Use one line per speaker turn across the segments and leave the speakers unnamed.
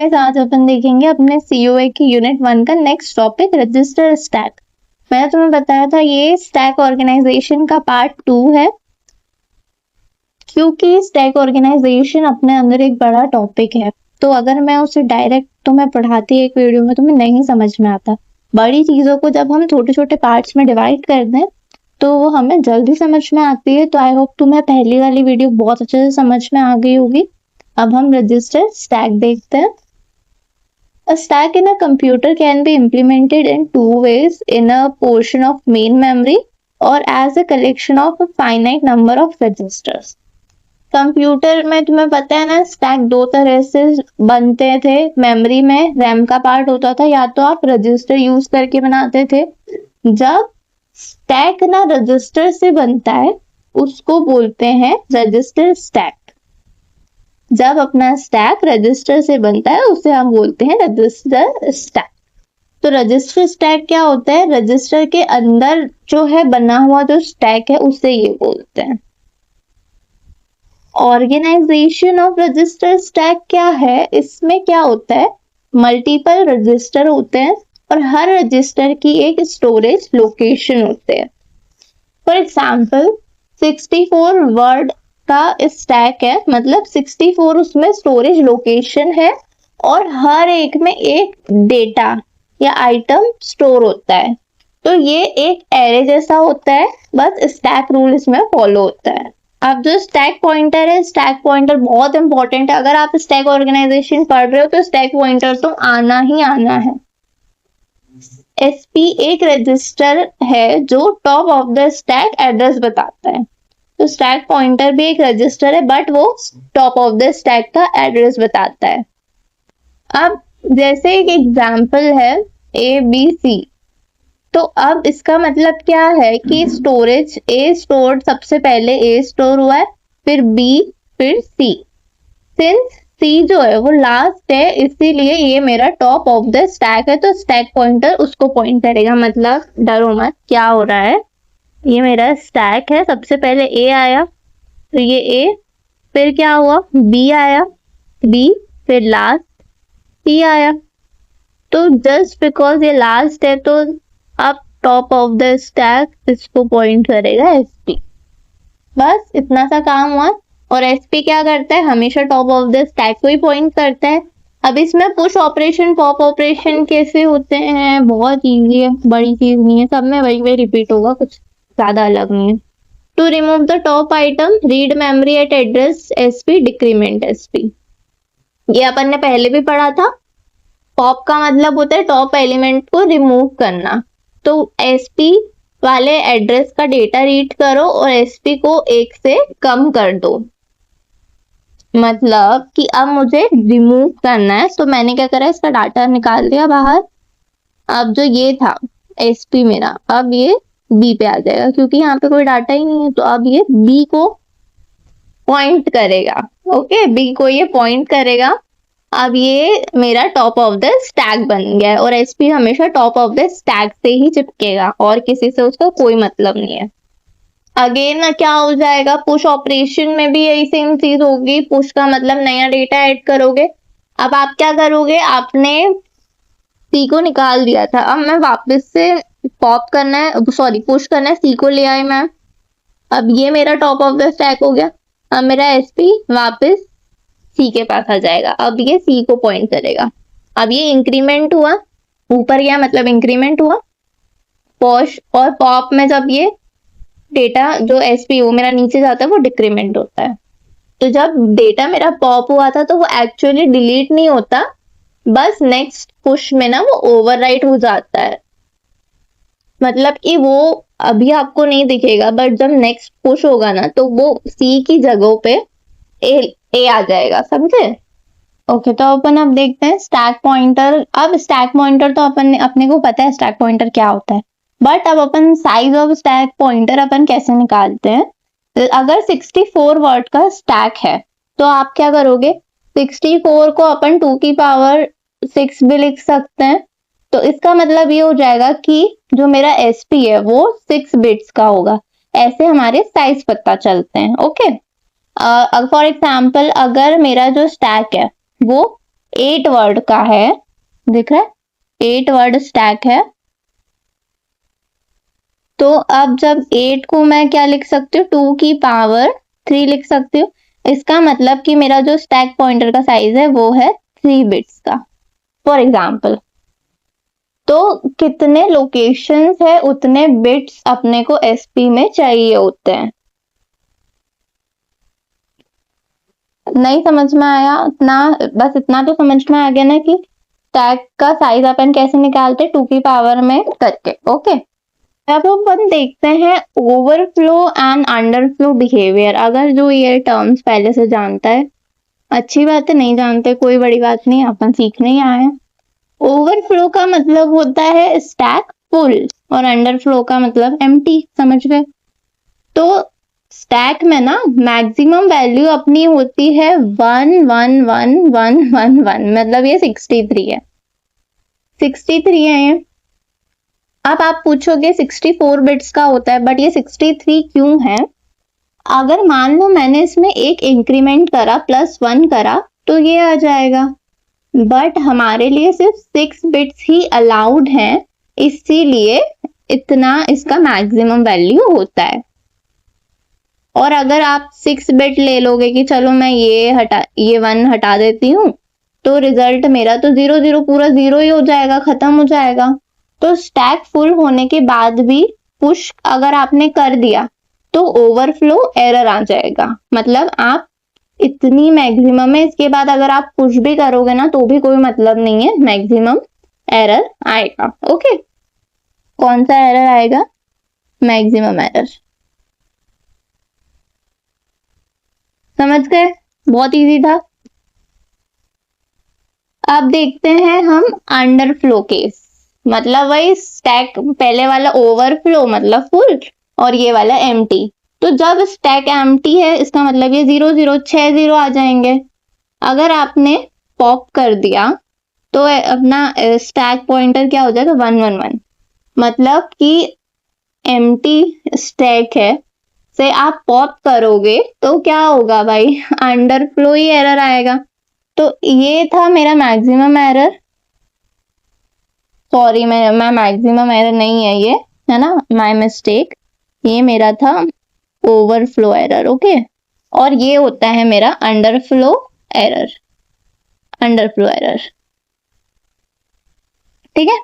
आज अपन देखेंगे अपने COA की यूनिट 1 का नेक्स्ट टॉपिक रजिस्टर स्टैक। मैंने तुम्हें बताया था ये स्टैक ऑर्गेनाइजेशन का पार्ट 2 है, क्योंकि स्टैक ऑर्गेनाइजेशन अपने अंदर एक बड़ा टॉपिक है। तो अगर मैं उसे डायरेक्ट तुम्हें पढ़ाती एक वीडियो में तुम्हें नहीं समझ में आता। बड़ी चीजों को जब हम छोटे छोटे पार्ट्स में डिवाइड कर दें तो वो हमें जल्दी समझ में आती है। तो आई होप तुम्हें पहली वाली वीडियो बहुत अच्छे से समझ में आ गई होगी। अब हम रजिस्टर स्टैक देखते हैं। A stack in a computer can be implemented in two ways, in a portion of main memory or as a collection of a finite number of registers. Computer में तुम्हें पता है ना, स्टैक दो तरह से बनते थे। मेमोरी में रैम का पार्ट होता था, या तो आप रजिस्टर यूज करके बनाते थे। जब स्टैक ना रजिस्टर से बनता है उसको बोलते हैं रजिस्टर स्टैक। जब अपना स्टैक रजिस्टर से बनता है उसे हम बोलते हैं रजिस्टर स्टैक। तो रजिस्टर स्टैक क्या होता है? रजिस्टर के अंदर जो है बना हुआ जो स्टैक है उसे ये बोलते हैं। ऑर्गेनाइजेशन ऑफ रजिस्टर स्टैक क्या है? इसमें क्या होता है, मल्टीपल रजिस्टर होते हैं और हर रजिस्टर की एक स्टोरेज लोकेशन होते हैं। फॉर एग्जाम्पल 64 वर्ड का स्टैक है, मतलब 64 उसमें स्टोरेज लोकेशन है और हर एक में एक डेटा या आइटम स्टोर होता है। तो ये एक एरे जैसा होता है, बस स्टैक रूल इसमें फॉलो होता है। अब जो स्टैक पॉइंटर है, स्टैक पॉइंटर बहुत इंपॉर्टेंट है। अगर आप स्टैक ऑर्गेनाइजेशन पढ़ रहे हो तो स्टैक पॉइंटर तो आना ही आना है। SP एक रजिस्टर है जो top of the stack address बताता है। तो स्टैक पॉइंटर भी एक रजिस्टर है, बट वो टॉप ऑफ द स्टैक का एड्रेस बताता है। अब जैसे एक एग्जांपल है ABC, तो अब इसका मतलब क्या है कि स्टोरेज A स्टोर, सबसे पहले A स्टोर हुआ है, फिर B, फिर C। सिंस C जो है वो लास्ट है, इसीलिए ये मेरा टॉप ऑफ द स्टैक है। तो स्टैक पॉइंटर उसको पॉइंट करेगा। मतलब डरो मत, क्या हो रहा है, ये मेरा स्टैक है, सबसे पहले A आया तो ये A, फिर क्या हुआ B आया, B, फिर लास्ट C आया। तो जस्ट बिकॉज ये लास्ट है तो अब टॉप ऑफ द स्टैक इसको पॉइंट करेगा SP। बस इतना सा काम हुआ। और SP क्या करता है, हमेशा टॉप ऑफ द स्टैक को ही पॉइंट करता है। अब इसमें पुश ऑपरेशन पॉप ऑपरेशन कैसे होते हैं, बहुत इजी है, बड़ी चीज नहीं है, सब में वही वही रिपीट होगा, कुछ ज्यादा अलग नहीं है। To remove the top item read memory at address SP decrement SP। ये अपन ने पहले भी पढ़ा था। पॉप का मतलब होता है टॉप एलिमेंट को रिमूव करना। तो SP वाले एड्रेस का डेटा रीड करो और SP को 1 से कम कर दो। मतलब कि अब मुझे रिमूव करना है, तो मैंने क्या करा, इसका डाटा निकाल दिया बाहर। अब जो ये था SP मेरा, अब ये B पे आ जाएगा, क्योंकि यहाँ पे कोई डाटा ही नहीं है। तो अब ये B को पॉइंट करेगा। ओके, B को ये पॉइंट करेगा। अब ये मेरा टॉप ऑफ द स्टैक बन गया है और SP हमेशा टॉप ऑफ द स्टैक से ही चिपकेगा और किसी से उसका कोई मतलब नहीं है। अगेन क्या हो जाएगा, पुश ऑपरेशन में भी यही सेम चीज होगी। पुश का मतलब नया डेटा ऐड करोगे। अब आप क्या करोगे, आपने C को निकाल दिया था, अब मैं वापस से पॉप करना है, सॉरी पुश करना है, C को ले आए मैं। अब ये मेरा टॉप ऑफ द स्टैक हो गया। अब मेरा SP वापस C के पास आ जाएगा। अब ये C को पॉइंट करेगा। अब ये इंक्रीमेंट हुआ, ऊपर गया मतलब इंक्रीमेंट हुआ। पुश और पॉप में जब ये डेटा जो SP वो मेरा नीचे जाता है वो डिक्रीमेंट होता है। तो जब डेटा मेरा पॉप हुआ था तो वो एक्चुअली डिलीट नहीं होता, बस नेक्स्ट पुश में ना वो ओवरराइट हो जाता है। मतलब कि वो अभी आपको नहीं दिखेगा, बट जब नेक्स्ट पुश होगा ना तो वो C की जगह पे A आ जाएगा, समझे? ओके, तो अपन अब देखते हैं स्टैक पॉइंटर। अब स्टैक पॉइंटर तो अपने को पता है स्टैक पॉइंटर क्या होता है, बट अब अपन साइज ऑफ स्टैक पॉइंटर अपन कैसे निकालते हैं। अगर 64 वर्ड का स्टैक है तो आप क्या करोगे, 64 को अपन 2 की पावर 6 भी लिख सकते हैं। तो इसका मतलब ये हो जाएगा कि जो मेरा SP है वो 6 बिट्स का होगा। ऐसे हमारे साइज पता चलते हैं। ओके, फॉर एग्जाम्पल अगर मेरा जो स्टैक है वो 8 वर्ड का है, दिख रहा है, 8 वर्ड स्टैक है। तो अब जब 8 को मैं क्या लिख सकती हूँ, 2 की पावर 3 लिख सकती हूँ। इसका मतलब कि मेरा जो स्टैक पॉइंटर का साइज है वो है 3 बिट्स का, फॉर एग्जाम्पल। तो कितने लोकेशंस है उतने बिट्स अपने को एसपी में चाहिए होते हैं। नहीं समझ में आया इतना? बस इतना तो समझ में आ गया ना कि स्टैक का साइज अपन कैसे निकालते, 2 की पावर में करके। ओके, अब अपन देखते हैं ओवरफ्लो एंड अंडरफ्लो बिहेवियर। अगर जो ये टर्म्स पहले से जानता है अच्छी बात है, नहीं जानते कोई बड़ी बात नहीं, अपन सीखने ही आए हैं। ओवरफ्लो का मतलब होता है स्टैक फुल और अंडरफ्लो का मतलब एम्प्टी, समझ गए? तो स्टैक में ना मैक्सिमम वैल्यू अपनी होती है 1 1 1 1 1 1, मतलब ये 63 है, 63 है ये। अब आप पूछोगे 64 बिट्स का होता है, बट ये 63 क्यों है? अगर मान लो मैंने इसमें एक इंक्रीमेंट करा, +1 करा, तो ये आ जाएगा। बट हमारे लिए सिर्फ 6 बिट्स ही अलाउड हैं, इसीलिए इतना इसका मैक्सिमम वैल्यू होता है। और अगर आप 6 बिट ले लोगे कि चलो मैं ये 1 हटा देती हूँ, तो रिजल्ट मेरा तो 0 0 पूरा 0 ही हो जाएगा, खत्म हो जाएगा। तो स्टैक फुल होने के बाद भी पुश अगर आपने कर दिया तो ओवरफ्लो एरर आ जाएगा। मतलब आप इतनी मैक्सिमम है, इसके बाद अगर आप पुश भी करोगे ना तो भी कोई मतलब नहीं है, मैक्सिमम एरर आएगा। ओके, कौन सा एरर आएगा? Maximum error. समझ गए? बहुत इजी था। अब देखते हैं हम अंडरफ्लो केस, मतलब वही स्टैक पहले वाला ओवरफ्लो मतलब फुल और ये वाला एम्प्टी। तो जब स्टैक एम्प्टी है इसका मतलब ये 0 0 6 0 आ जाएंगे। अगर आपने पॉप कर दिया तो अपना स्टैक पॉइंटर क्या हो जाएगा? 1 1 1, मतलब कि एम्प्टी स्टैक है से आप पॉप करोगे तो क्या होगा भाई? अंडरफ्लो ही एरर आएगा। तो ये था मेरा मैक्सिमम एरर, सॉरी मैं मैक्सिमम एरर नहीं है ये, है ना, माय मिस्टेक। ये मेरा था ओवरफ्लो एरर। ओके, और ये होता है मेरा अंडरफ्लो एरर, अंडरफ्लो एरर। ठीक है,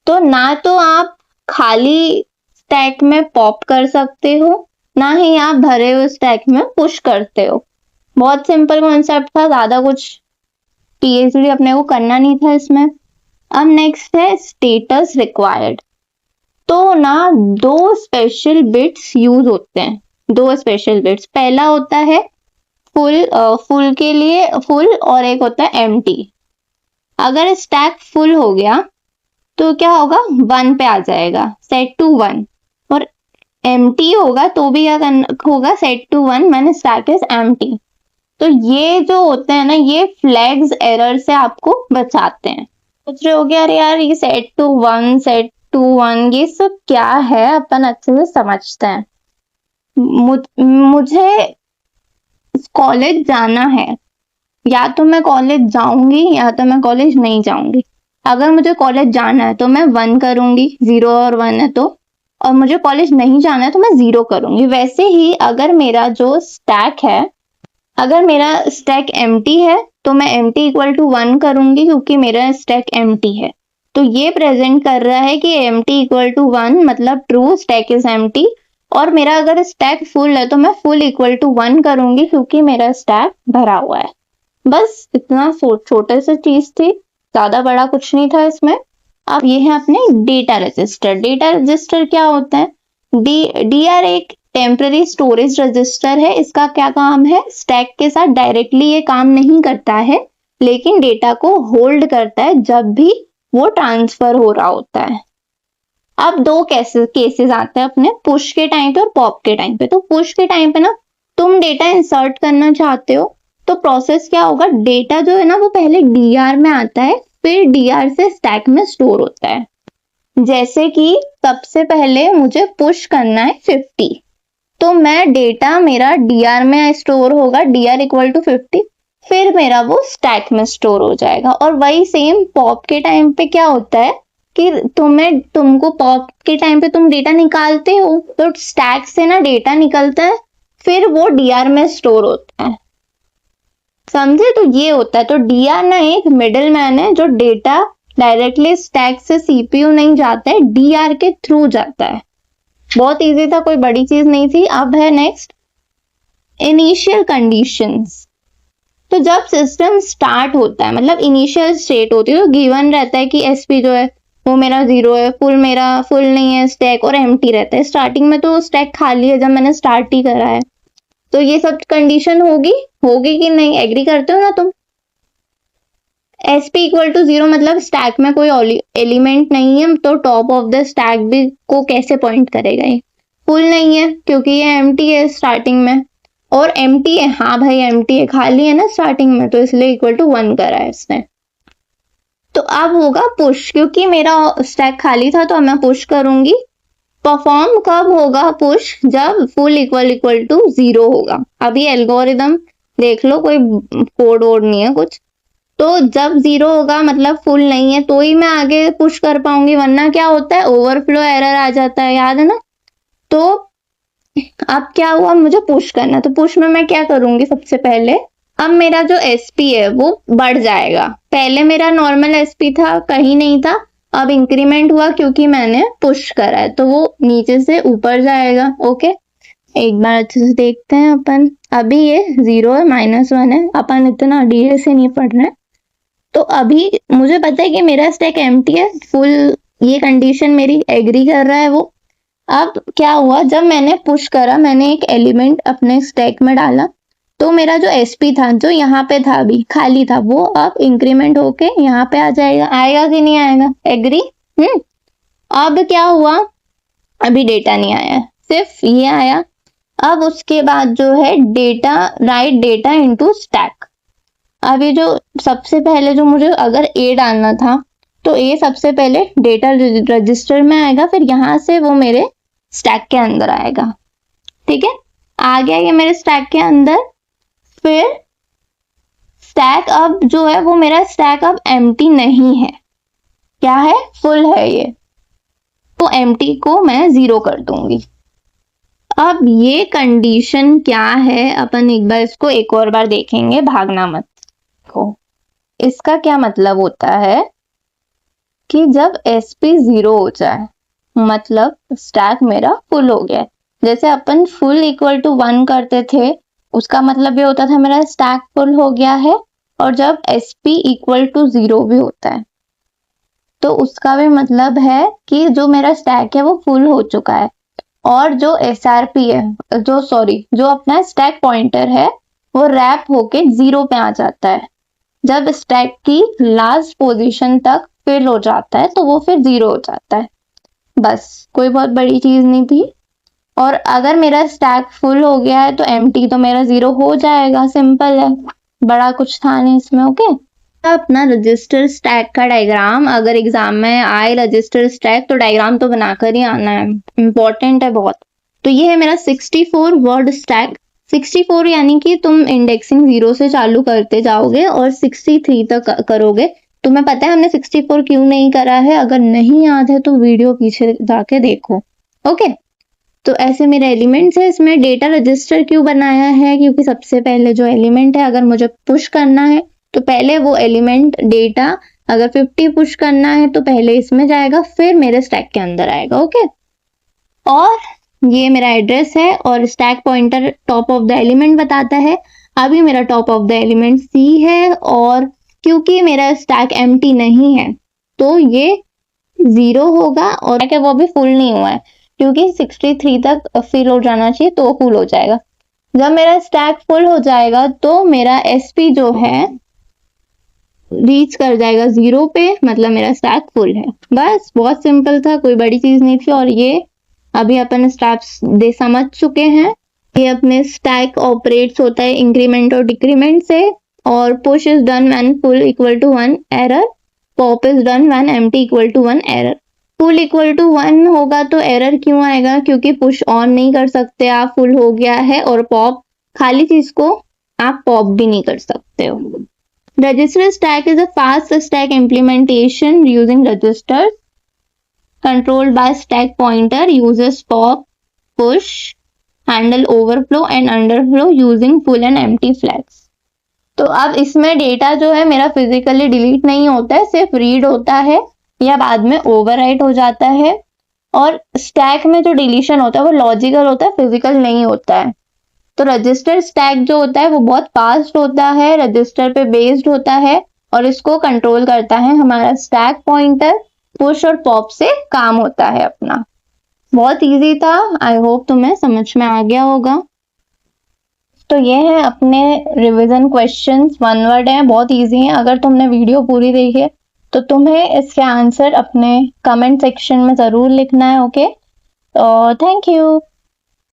तो ना तो आप खाली स्टैक में पॉप कर सकते हो, ना ही आप भरे हुए स्टैक में पुश करते हो। बहुत सिंपल कॉन्सेप्ट था, ज्यादा कुछ पीएचडी अपने को करना नहीं था इसमें। अब नेक्स्ट है स्टेटस रिक्वायर्ड। तो ना 2 स्पेशल बिट्स यूज होते हैं, 2 स्पेशल बिट्स। पहला होता है फुल के लिए फुल, और एक होता है एम्प्टी। अगर स्टैक फुल हो गया तो क्या होगा? 1 पे आ जाएगा, सेट टू 1। और एम्प्टी होगा तो भी क्या होगा? सेट टू 1 मैंने स्टैक इज एम्प्टी। तो ये जो होते हैं ना, ये फ्लैग्स एरर से आपको बचाते हैं। सोच रहे हो गया अरे यार ये सेट टू 1 सेट टू 1 ये सब क्या है, अपन अच्छे से समझते हैं। मुझे कॉलेज जाना है, या तो मैं कॉलेज जाऊंगी या तो मैं कॉलेज नहीं जाऊंगी। अगर मुझे कॉलेज जाना है तो मैं 1 करूंगी, 0 और 1 है तो, और मुझे कॉलेज नहीं जाना है तो मैं 0 करूंगी। वैसे ही अगर मेरा जो स्टैक है, अगर मेरा स्टैक एम्प्टी है तो मैं एम्प्टी इक्वल टू 1 करूंगी, क्योंकि मेरा स्टैक एम्प्टी है। तो ये प्रेजेंट कर रहा है कि एम्प्टी इक्वल टू 1 मतलब ट्रू, स्टैक इज एम्प्टी। और मेरा अगर स्टैक फुल है तो मैं फुल इक्वल टू 1 करूंगी, क्योंकि मेरा स्टैक भरा हुआ है। बस इतना छोटे से चीज थी, ज्यादा बड़ा कुछ नहीं था इसमें। अब ये है अपने डेटा रजिस्टर। डेटा रजिस्टर क्या होता है? डीआर एक टेम्पररी स्टोरेज रजिस्टर है। इसका क्या काम है? स्टैक के साथ डायरेक्टली ये काम नहीं करता है, लेकिन डेटा को होल्ड करता है जब भी वो ट्रांसफर हो रहा होता है। अब 2 केसेस आते हैं अपने, पुश के टाइम पे और पॉप के टाइम पे। तो पुश के टाइम पे ना तुम डेटा इंसर्ट करना चाहते हो, तो प्रोसेस क्या होगा? डेटा जो है ना वो पहले डीआर में आता है, फिर डीआर से स्टैक में स्टोर होता है। जैसे कि सबसे पहले मुझे पुश करना है 50, तो मैं डेटा मेरा डीआर में स्टोर होगा, डीआर इक्वल टू 50। फिर मेरा वो स्टैक में स्टोर हो जाएगा। और वही सेम पॉप के टाइम पे क्या होता है कि तुमको पॉप के टाइम पे तुम डेटा निकालते हो तो स्टैक से ना डेटा निकलता है, फिर वो डीआर में स्टोर होता है, समझे? तो ये होता है। तो डीआर ना एक मिडिल मैन है जो डेटा डायरेक्टली स्टैक से सीपीयू नहीं जाता है, डीआर के थ्रू जाता है। बहुत इजी था, कोई बड़ी चीज नहीं थी। अब है नेक्स्ट इनिशियल कंडीशंस। तो जब सिस्टम स्टार्ट होता है, मतलब इनिशियल स्टेट होती है, तो गिवन रहता है कि एसपी जो है वो मेरा 0 है, मेरा फुल नहीं है स्टैक, और एम्प्टी रहता है। स्टार्टिंग में तो स्टैक खाली है जब मैंने स्टार्ट ही करा है। तो ये सब कंडीशन होगी कि नहीं, एग्री करते हो ना तुम? एसपी इक्वल टू 0 मतलब स्टैक में कोई एलिमेंट नहीं है, तो टॉप ऑफ द स्टैक भी को कैसे पॉइंट करेगा? ये फुल नहीं है क्योंकि ये एम्प्टी है स्टार्टिंग में, और एम्प्टी है, हाँ भाई एम्प्टी है, खाली है ना स्टार्टिंग में, तो इसलिए इक्वल टू 1 करा है इसने। तो अब होगा पुश, क्योंकि मेरा स्टैक खाली था तो मैं पुश करूंगी। परफॉर्म कब होगा पुश? जब फुल इक्वल टू 0 होगा। अभी एल्गोरिदम देख लो, कोई कोड वोड नहीं है कुछ। तो जब 0 होगा मतलब फुल नहीं है, तो ही मैं आगे पुश कर पाऊंगी, वरना क्या होता है ओवरफ्लो एरर आ जाता है, याद है ना? तो अब क्या हुआ, मुझे पुश करना, तो पुश में मैं क्या करूंगी? सबसे पहले अब मेरा जो एसपी है वो बढ़ जाएगा। पहले मेरा नॉर्मल एसपी था, कहीं नहीं था, अब इंक्रीमेंट हुआ क्योंकि मैंने पुश करा है, तो वो नीचे से ऊपर जाएगा। ओके, एक बार अच्छे से देखते हैं अपन। अभी ये 0 है, -1 है, अपन इतना डीए से नहीं पढ़ रहे। तो अभी मुझे पता है कि मेरा स्टैक एम्प्टी है, फुल, ये कंडीशन मेरी एग्री कर रहा है वो। अब क्या हुआ, जब मैंने पुश करा, मैंने एक एलिमेंट अपने स्टैक में डाला, तो मेरा जो एसपी था, जो यहाँ पे था अभी खाली था, वो अब इंक्रीमेंट होके यहाँ पे आ जाएगा। आएगा कि नहीं आएगा? एग्री? अब क्या हुआ, अभी डेटा नहीं आया, सिर्फ ये आया। अब उसके बाद जो है data, right data into stack. अभी जो सबसे पहले जो मुझे अगर ए डालना था, तो ए सबसे पहले डेटा रजिस्टर में आएगा, फिर यहाँ से वो मेरे स्टैक के अंदर आएगा। ठीक है, आ गया ये मेरे स्टैक के अंदर। फिर स्टैक अब जो है वो मेरा स्टैक अब एम्प्टी नहीं है, क्या है? फुल है ये, तो एम्प्टी को मैं 0 कर दूंगी। अब ये कंडीशन क्या है, अपन एक बार इसको एक और बार देखेंगे, भागना मत को। इसका क्या मतलब होता है कि जब एसपी 0 हो जाए मतलब स्टैक मेरा फुल हो गया। जैसे अपन फुल इक्वल टू 1 करते थे, उसका मतलब ये होता था मेरा स्टैक फुल हो गया है। और जब एसपी इक्वल टू 0 भी होता है, तो उसका भी मतलब है कि जो मेरा स्टैक है वो फुल हो चुका है। और जो एसआरपी है, जो अपना स्टैक पॉइंटर है, वो रैप होके 0 पे आ जाता है। जब स्टैक की लास्ट पोजीशन तक फिल हो जाता है तो वो फिर 0 हो जाता है। बस, कोई बहुत बड़ी चीज नहीं थी। और अगर मेरा स्टैक फुल हो गया है तो एम्प्टी तो मेरा 0 हो जाएगा, सिंपल है, बड़ा कुछ था नहीं इसमें। ओके, अपना रजिस्टर स्टैक का डायग्राम, अगर एग्जाम में आए रजिस्टर स्टैक, तो डायग्राम तो बनाकर ही आना है, इंपॉर्टेंट है बहुत। तो ये है मेरा 64 वर्ड स्टैक। 64 यानी कि तुम इंडेक्सिंग 0 से चालू करते जाओगे और 63 तक करोगे। तुम्हें पता है हमने 64 क्यों नहीं करा है? अगर नहीं याद है तो वीडियो पीछे जाके देखो। ओके, तो ऐसे मेरे एलिमेंट्स है। इसमें डेटा रजिस्टर क्यों बनाया है? क्योंकि सबसे पहले जो एलिमेंट है, अगर मुझे पुश करना है तो पहले वो एलिमेंट डेटा, अगर 50 पुश करना है तो पहले इसमें जाएगा, फिर मेरे स्टैक के अंदर आएगा। ओके, और ये मेरा एड्रेस है और stack pointer top of the element बताता है। अभी मेरा टॉप ऑफ द एलिमेंट सी है, और क्योंकि मेरा स्टैक एम्प्टी नहीं है तो ये 0 होगा, और वो भी फुल नहीं हुआ है क्योंकि 63 तक फिल हो जाना चाहिए तो फुल हो जाएगा। जब मेरा स्टैक फुल हो जाएगा तो मेरा एसपी जो है रीच कर जाएगा 0 पे, मतलब मेरा स्टैक फुल है। बस, बहुत सिंपल था, कोई बड़ी चीज नहीं थी। और ये अभी अपन स्टेप्स दे समझ चुके हैं। ये अपने स्टैक ऑपरेट्स होता है इंक्रीमेंट और डिक्रीमेंट से, और push is done when full equal to 1 error, pop is done when empty equal to 1 error. Full equal to 1 होगा तो एरर क्यों आएगा? क्योंकि पुश ऑन नहीं कर सकते आप, फुल हो गया है, और पॉप, खाली चीज को आप पॉप भी नहीं कर सकते। सकते हो। Register stack is a fast stack implementation using registers controlled by stack pointer, uses pop, push, handle overflow and underflow using full and empty flags। तो अब इसमें डेटा जो है मेरा फिजिकली डिलीट नहीं होता है, सिर्फ रीड होता है या बाद में ओवरराइट हो जाता है। और स्टैक में जो डिलीशन होता है वो लॉजिकल होता है, फिजिकल नहीं होता है। तो रजिस्टर स्टैक जो होता है वो बहुत फास्ट होता है, रजिस्टर पे बेस्ड होता है और इसको कंट्रोल करता है हमारा स्टैक पॉइंटर। पुश और पॉप से काम होता है अपना। बहुत इजी था, आई होप तुम्हें समझ में आ गया होगा। तो ये है अपने रिवीजन क्वेश्चंस, वन वर्ड हैं, बहुत इजी हैं। अगर तुमने वीडियो पूरी देखी है तो तुम्हें इसके आंसर अपने कमेंट सेक्शन में ज़रूर लिखना है। ओके, तो थैंक यू।